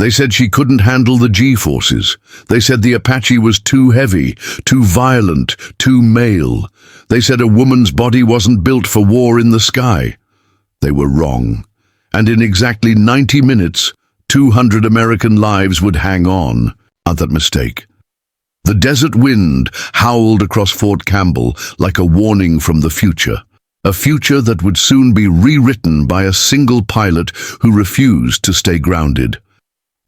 They said she couldn't handle the G-forces. They said the Apache was too heavy, too violent, too male. They said a woman's body wasn't built for war in the sky. They were wrong. And in exactly 90 minutes, 200 American lives would hang on at that mistake. The desert wind howled across Fort Campbell like a warning from the future. A future that would soon be rewritten by a single pilot who refused to stay grounded.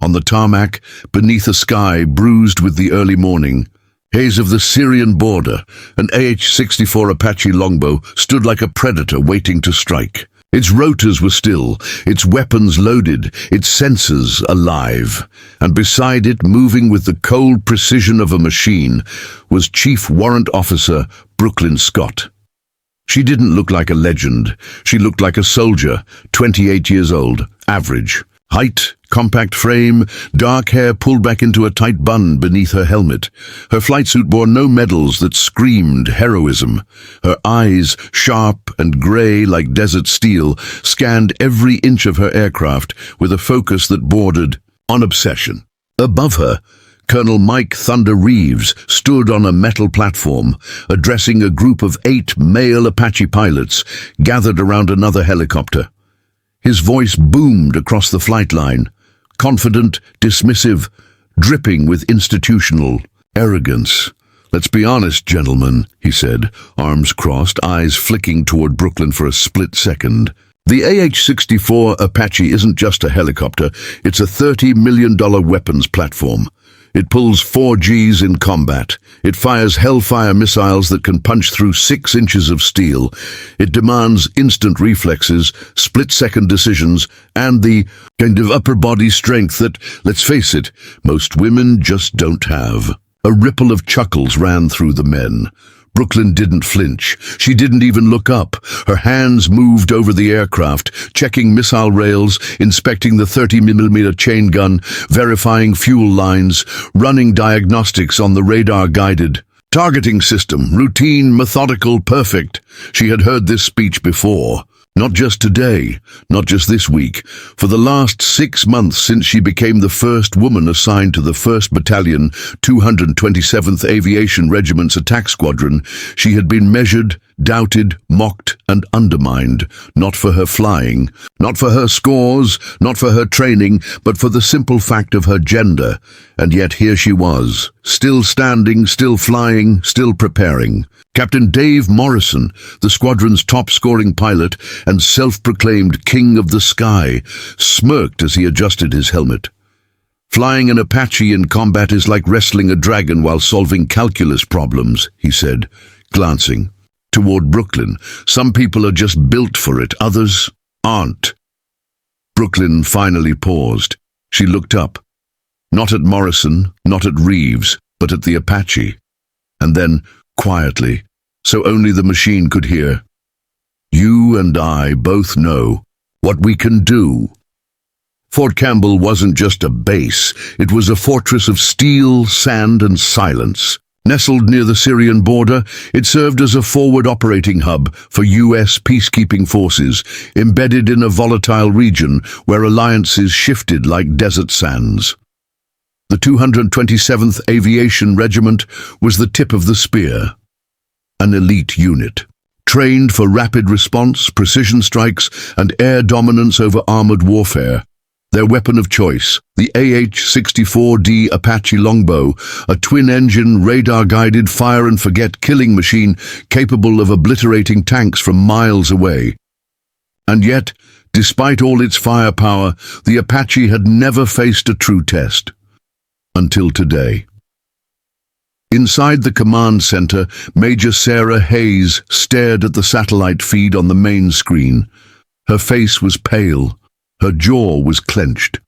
On the tarmac, beneath a sky bruised with the early morning, haze of the Syrian border, an AH-64 Apache Longbow stood like a predator waiting to strike. Its rotors were still, its weapons loaded, its sensors alive, and beside it, moving with the cold precision of a machine, was Chief Warrant Officer Brooklyn Scott. She didn't look like a legend. She looked like a soldier, 28 years old, average. Height, compact frame, dark hair pulled back into a tight bun beneath her helmet. Her flight suit bore no medals that screamed heroism. Her eyes, sharp and grey like desert steel, scanned every inch of her aircraft with a focus that bordered on obsession. Above her, Colonel Mike Thunder Reeves stood on a metal platform, addressing a group of 8 male Apache pilots gathered around another helicopter. His voice boomed across the flight line, confident, dismissive, dripping with institutional arrogance. "Let's be honest, gentlemen," he said, arms crossed, eyes flicking toward Brooklyn for a split second. "The AH-64 Apache isn't just a helicopter, it's a $30 million weapons platform. It pulls 4 Gs in combat. It fires Hellfire missiles that can punch through 6 inches of steel. It demands instant reflexes, split-second decisions, and the kind of upper body strength that, let's face it, most women just don't have." A ripple of chuckles ran through the men. Brooklyn didn't flinch. She didn't even look up. Her hands moved over the aircraft, checking missile rails, inspecting the 30mm chain gun, verifying fuel lines, running diagnostics on the radar-guided targeting system, routine, methodical, perfect. She had heard this speech before. Not just today, not just this week. For the last 6 months since she became the first woman assigned to the 1st Battalion, 227th Aviation Regiment's attack squadron, she had been measured, doubted, mocked, and undermined. Not for her flying, not for her scores, not for her training, but for the simple fact of her gender. And yet here she was, still standing, still flying, still preparing. Captain Dave Morrison, the squadron's top-scoring pilot and self-proclaimed king of the sky, smirked as he adjusted his helmet. "Flying an Apache in combat is like wrestling a dragon while solving calculus problems," he said, glancing toward Brooklyn. "Some people are just built for it, others aren't." Brooklyn finally paused. She looked up. Not at Morrison, not at Reeves, but at the Apache. And then, quietly, so only the machine could hear, "You and I both know what we can do." Fort Campbell wasn't just a base, it was a fortress of steel, sand, and silence. Nestled near the Syrian border, it served as a forward operating hub for U.S. peacekeeping forces, embedded in a volatile region where alliances shifted like desert sands. The 227th Aviation Regiment was the tip of the spear, an elite unit, trained for rapid response, precision strikes, and air dominance over armored warfare. Their weapon of choice, the AH-64 Apache Longbow, a twin-engine, radar-guided fire-and-forget killing machine capable of obliterating tanks from miles away. And yet, despite all its firepower, the Apache had never faced a true test. Until today. Inside the command center, Major Sarah Haze stared at the satellite feed on the main screen. Her face was pale. Her jaw was clenched.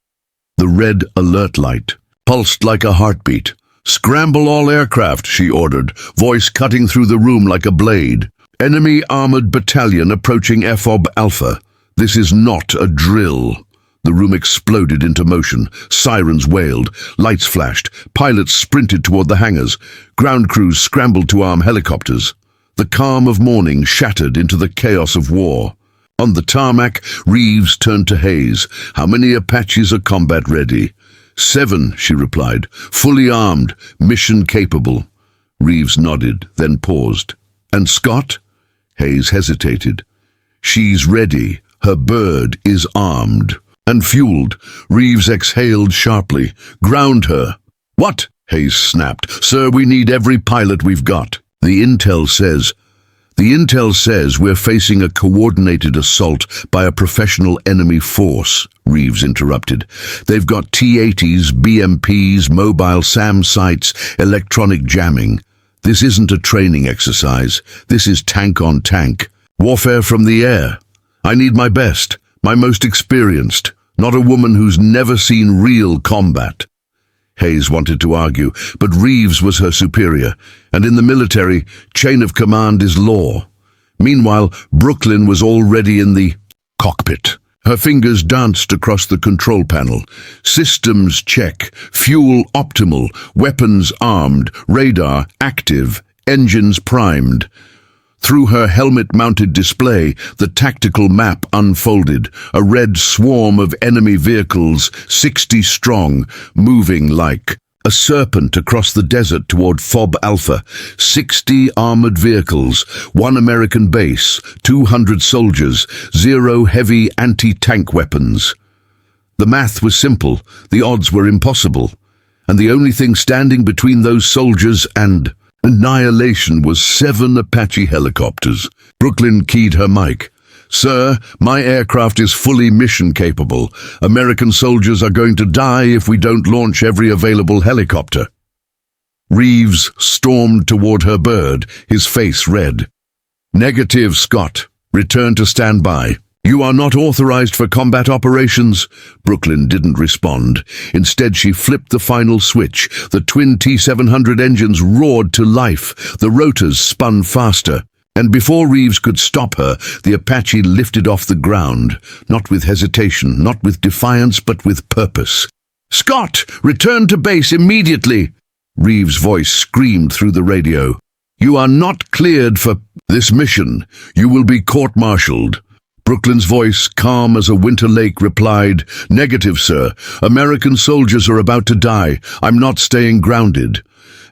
The red alert light pulsed like a heartbeat. "Scramble all aircraft," she ordered, voice cutting through the room like a blade. "Enemy armored battalion approaching FOB Alpha. This is not a drill." The room exploded into motion. Sirens wailed. Lights flashed. Pilots sprinted toward the hangars. Ground crews scrambled to arm helicopters. The calm of morning shattered into the chaos of war. On the tarmac, Reeves turned to Haze. "How many Apaches are combat ready?" 7, she replied. Fully armed, mission capable. Reeves nodded, then paused. And Scott? Haze hesitated. She's ready. Her bird is armed. And fueled. Reeves exhaled sharply. Ground her. What? Haze snapped. Sir, we need every pilot we've got. The intel says we're facing a coordinated assault by a professional enemy force, Reeves interrupted. They've got T-80s, BMPs, mobile SAM sites, electronic jamming. This isn't a training exercise. This is tank on tank. Warfare from the air. I need my best, my most experienced, not a woman who's never seen real combat. Haze wanted to argue, but Reeves was her superior, and in the military, chain of command is law. Meanwhile, Brooklyn was already in the cockpit. Her fingers danced across the control panel. Systems check, fuel optimal, weapons armed, radar active, engines primed. Through her helmet-mounted display, the tactical map unfolded, a red swarm of enemy vehicles, 60 strong, moving like a serpent across the desert toward Fob Alpha. 60 armored vehicles, 1 American base, 200 soldiers, 0 heavy anti-tank weapons. The math was simple, the odds were impossible, and the only thing standing between those soldiers and annihilation was 7 Apache helicopters. Brooklyn keyed her mic. Sir, my aircraft is fully mission capable. American soldiers are going to die if we don't launch every available helicopter. Reeves stormed toward her bird, his face red. Negative, Scott. Return to standby. You are not authorized for combat operations. Brooklyn didn't respond. Instead, she flipped the final switch. The twin T-700 engines roared to life. The rotors spun faster. And before Reeves could stop her, the Apache lifted off the ground. Not with hesitation, not with defiance, but with purpose. Scott, return to base immediately! Reeves' voice screamed through the radio. You are not cleared for this mission. You will be court-martialed. Brooklyn's voice, calm as a winter lake, replied, Negative, sir. American soldiers are about to die. I'm not staying grounded.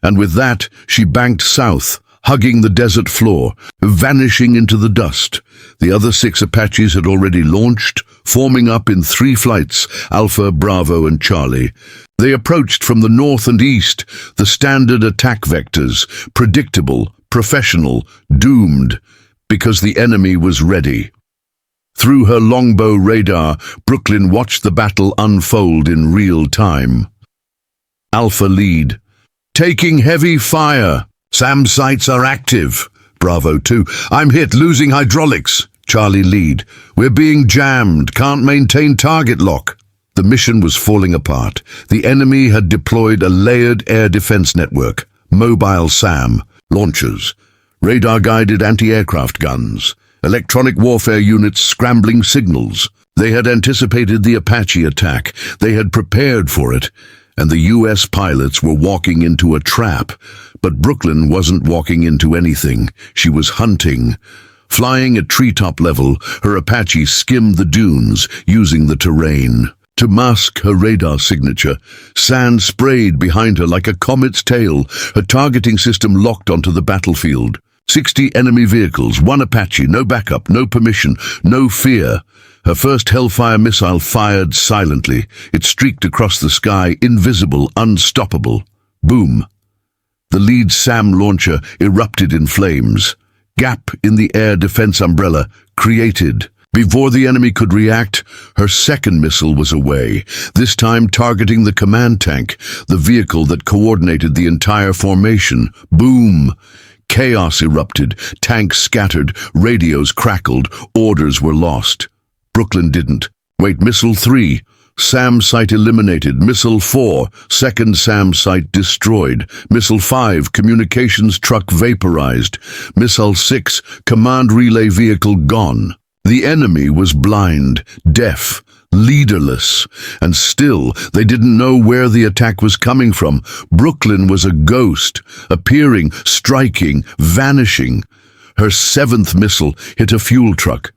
And with that, she banked south, hugging the desert floor, vanishing into the dust. The other 6 Apaches had already launched, forming up in 3 flights, Alpha, Bravo, and Charlie. They approached from the north and east, the standard attack vectors, predictable, professional, doomed, because the enemy was ready. Through her longbow radar, Brooklyn watched the battle unfold in real time. Alpha lead. Taking heavy fire. SAM sites are active. Bravo 2. I'm hit, losing hydraulics. Charlie lead. We're being jammed, can't maintain target lock. The mission was falling apart. The enemy had deployed a layered air defense network, mobile SAM, launchers, radar-guided anti-aircraft guns, electronic warfare units scrambling signals. They had anticipated the Apache attack. They had prepared for it. And the U.S. pilots were walking into a trap. But Brooklyn wasn't walking into anything. She was hunting. Flying at treetop level, her Apache skimmed the dunes, using the terrain. To mask her radar signature, sand sprayed behind her like a comet's tail, her targeting system locked onto the battlefield. 60 enemy vehicles, 1 Apache, no backup, no permission, no fear. Her first Hellfire missile fired silently. It streaked across the sky, invisible, unstoppable. Boom. The lead SAM launcher erupted in flames. Gap in the air defense umbrella created. Before the enemy could react, her second missile was away, this time targeting the command tank, the vehicle that coordinated the entire formation. Boom! Chaos erupted, tanks scattered, radios crackled, orders were lost. Brooklyn didn't. Wait, Missile 3. SAM site eliminated. Missile 4. Second SAM site destroyed. Missile 5. Communications truck vaporized. Missile 6. Command relay vehicle gone. The enemy was blind, deaf, leaderless, and still they didn't know where the attack was coming from. Brooklyn was a ghost, appearing, striking, vanishing. Her 7th missile hit a fuel truck.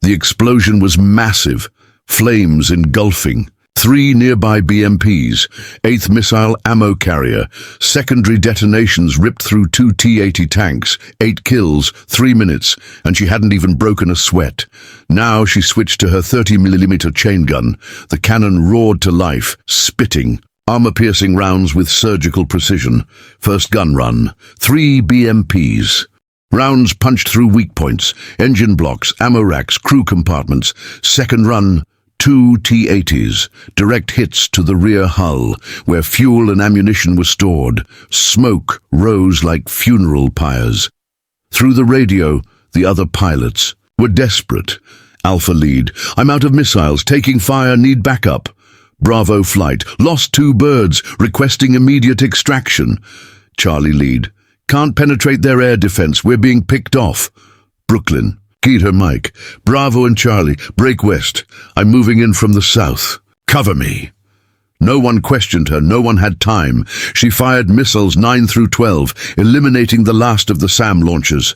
The explosion was massive, flames engulfing. 3 nearby BMPs, 8th missile ammo carrier, secondary detonations ripped through 2 T-80 tanks, 8 kills, 3 minutes, and she hadn't even broken a sweat. Now she switched to her 30mm chain gun. The cannon roared to life, spitting, armor-piercing rounds with surgical precision. First gun run, 3 BMPs. Rounds punched through weak points, engine blocks, ammo racks, crew compartments. Second run, 2 T-80s, direct hits to the rear hull, where fuel and ammunition were stored. Smoke rose like funeral pyres. Through the radio, the other pilots were desperate. Alpha lead, I'm out of missiles, taking fire, need backup. Bravo flight, lost 2 birds, requesting immediate extraction. Charlie lead, can't penetrate their air defense, we're being picked off. Brooklyn keyed her mic. Bravo and Charlie, break west. I'm moving in from the south. Cover me. No one questioned her, no one had time. She fired missiles 9 through 12, eliminating the last of the SAM launchers.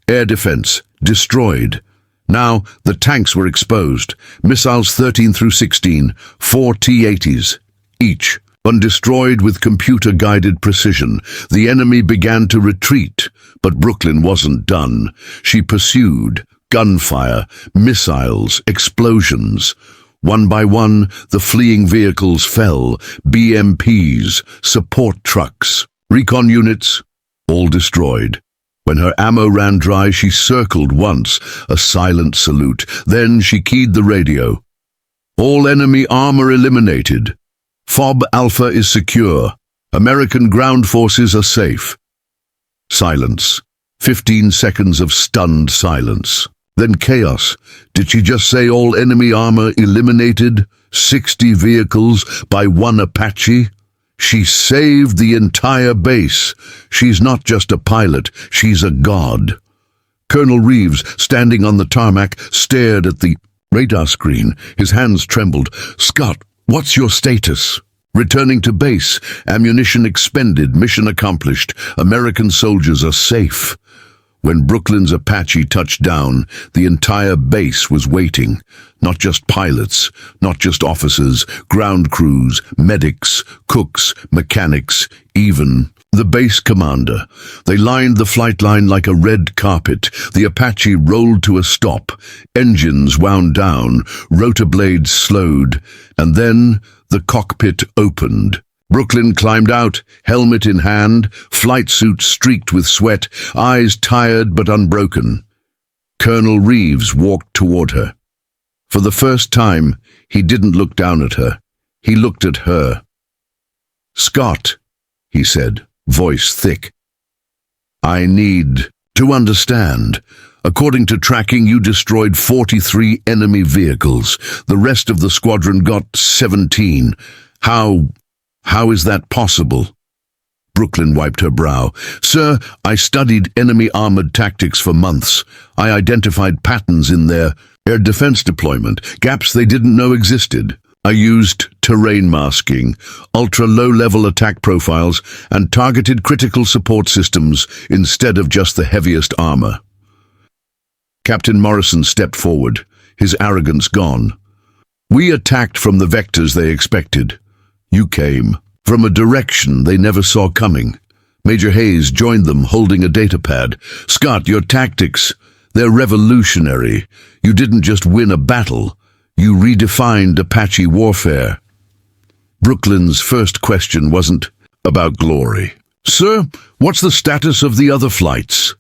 Air defense destroyed. Now the tanks were exposed. Missiles 13 through 16, 4 T-80s each. Undestroyed with computer-guided precision, the enemy began to retreat, but Brooklyn wasn't done. She pursued. Gunfire, missiles, explosions. One by one, the fleeing vehicles fell. BMPs, support trucks, recon units, all destroyed. When her ammo ran dry, she circled once, a silent salute. Then she keyed the radio. All enemy armor eliminated. FOB Alpha is secure. American ground forces are safe. Silence. 15 seconds of stunned silence. Then chaos. Did she just say all enemy armor eliminated? 60 vehicles by 1 Apache? She saved the entire base. She's not just a pilot, she's a god. Colonel Reeves, standing on the tarmac, stared at the radar screen. His hands trembled. Scott, what's your status? Returning to base. Ammunition expended. Mission accomplished. American soldiers are safe. When Brooklyn's Apache touched down, the entire base was waiting. Not just pilots, not just officers, ground crews, medics, cooks, mechanics, even the base commander. They lined the flight line like a red carpet. The Apache rolled to a stop. Engines wound down, rotor blades slowed, and then the cockpit opened. Brooklyn climbed out, helmet in hand, flight suit streaked with sweat, eyes tired but unbroken. Colonel Reeves walked toward her. For the first time, he didn't look down at her. He looked at her. Scott, he said, voice thick. I need to understand. According to tracking, you destroyed 43 enemy vehicles. The rest of the squadron got 17. How is that possible? Brooklyn wiped her brow. Sir, I studied enemy armored tactics for months. I identified patterns in their air defense deployment, gaps they didn't know existed. I used terrain masking, ultra-low-level attack profiles, and targeted critical support systems instead of just the heaviest armor. Captain Morrison stepped forward, his arrogance gone. We attacked from the vectors they expected. You came from a direction they never saw coming. Major Haze joined them, holding a data pad. Scott, your tactics, they're revolutionary. You didn't just win a battle. You redefined Apache warfare. Brooklyn's first question wasn't about glory. Sir, what's the status of the other flights?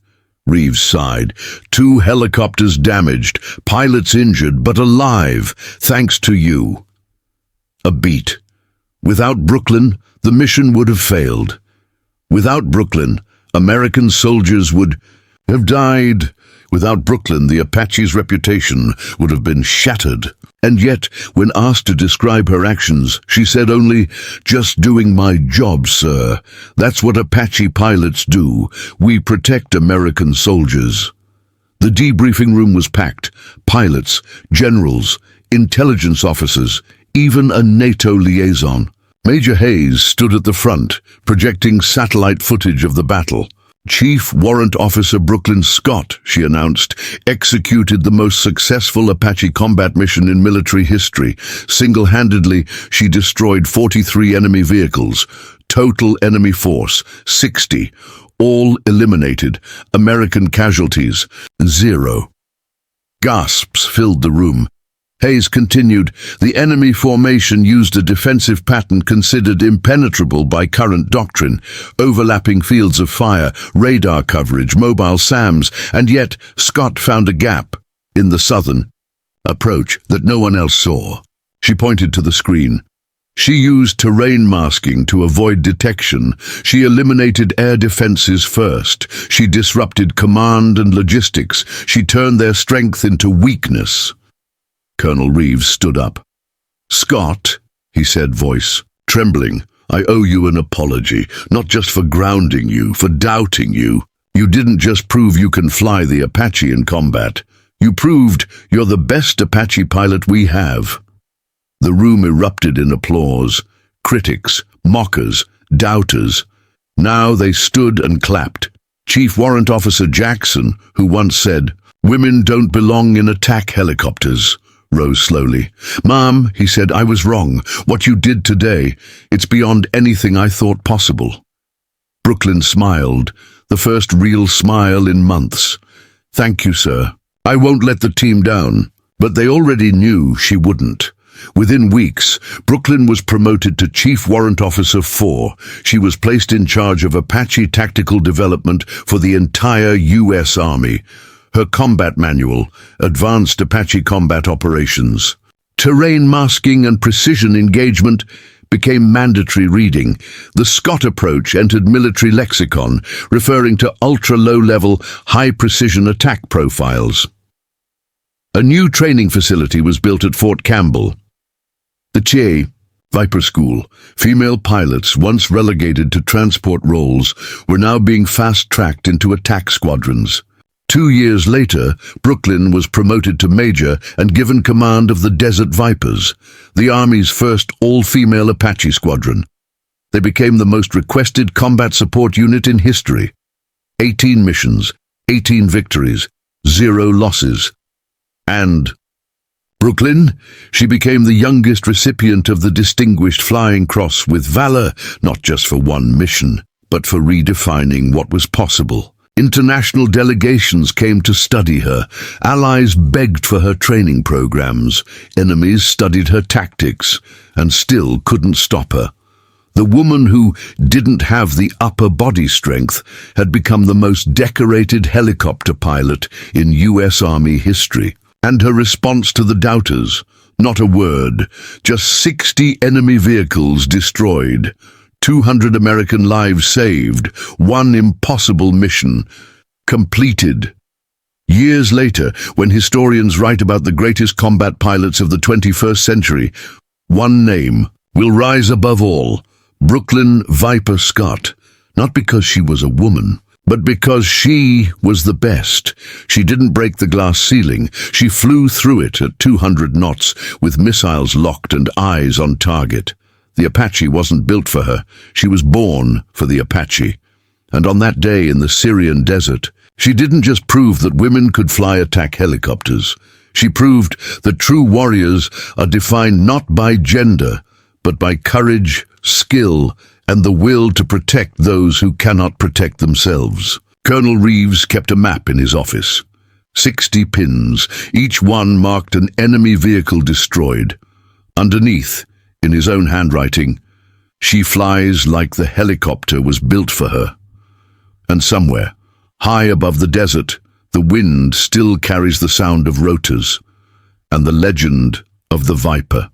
Reeves sighed. 2 helicopters damaged, pilots injured, but alive, thanks to you. A beat. Without Brooklyn, the mission would have failed. Without Brooklyn, American soldiers would have died. Without Brooklyn, the Apache's reputation would have been shattered. And yet, when asked to describe her actions, she said only, just doing my job, sir. That's what Apache pilots do. We protect American soldiers. The debriefing room was packed. Pilots, generals, intelligence officers, even a NATO liaison. Major Haze stood at the front, projecting satellite footage of the battle. Chief Warrant Officer Brooklyn Scott, she announced, executed the most successful Apache combat mission in military history. Single-handedly, she destroyed 43 enemy vehicles. Total enemy force, 60. All eliminated. American casualties, 0. Gasps filled the room. Haze continued, the enemy formation used a defensive pattern considered impenetrable by current doctrine, overlapping fields of fire, radar coverage, mobile SAMs, and yet Scott found a gap in the southern approach that no one else saw. She pointed to the screen. She used terrain masking to avoid detection. She eliminated air defenses first. She disrupted command and logistics. She turned their strength into weakness. Colonel Reeves stood up. Scott, he said, voice trembling, I owe you an apology, not just for grounding you, for doubting you. You didn't just prove you can fly the Apache in combat. You proved you're the best Apache pilot we have. The room erupted in applause. Critics, mockers, doubters. Now they stood and clapped. Chief Warrant Officer Jackson, who once said, "Women don't belong in attack helicopters," rose slowly. "Ma'am," he said, "I was wrong. What you did today, it's beyond anything I thought possible." Brooklyn smiled, the first real smile in months. "Thank you, sir. I won't let the team down." But they already knew she wouldn't. Within weeks, Brooklyn was promoted to Chief Warrant Officer 4. She was placed in charge of Apache tactical development for the entire U.S. Army. Her combat manual, Advanced Apache Combat Operations. Terrain masking and precision engagement became mandatory reading. The Scott approach entered military lexicon, referring to ultra-low-level, high-precision attack profiles. A new training facility was built at Fort Campbell. The CHE, Viper School, female pilots once relegated to transport roles were now being fast-tracked into attack squadrons. 2 years later, Brooklyn was promoted to major and given command of the Desert Vipers, the Army's first all-female Apache squadron. They became the most requested combat support unit in history. 18 missions, 18 victories, 0 losses. And Brooklyn, she became the youngest recipient of the Distinguished Flying Cross with valor, not just for one mission, but for redefining what was possible. International delegations came to study her. Allies begged for her training programs. Enemies studied her tactics and still couldn't stop her. The woman who didn't have the upper body strength had become the most decorated helicopter pilot in U.S. Army history. And her response to the doubters, not a word, just 60 enemy vehicles destroyed, 200 American lives saved, one impossible mission completed. Years later, when historians write about the greatest combat pilots of the 21st century, one name will rise above all, Brooklyn Viper Scott, not because she was a woman, but because she was the best. She didn't break the glass ceiling. She flew through it at 200 knots with missiles locked and eyes on target. The Apache wasn't built for her. She was born for the Apache. And on that day in the Syrian desert, she didn't just prove that women could fly attack helicopters. She proved that true warriors are defined not by gender, but by courage, skill, and the will to protect those who cannot protect themselves. Colonel Reeves kept a map in his office. 60 pins, each one marked an enemy vehicle destroyed. Underneath, in his own handwriting, "She flies like the helicopter was built for her." And somewhere, high above the desert, the wind still carries the sound of rotors and the legend of the Viper.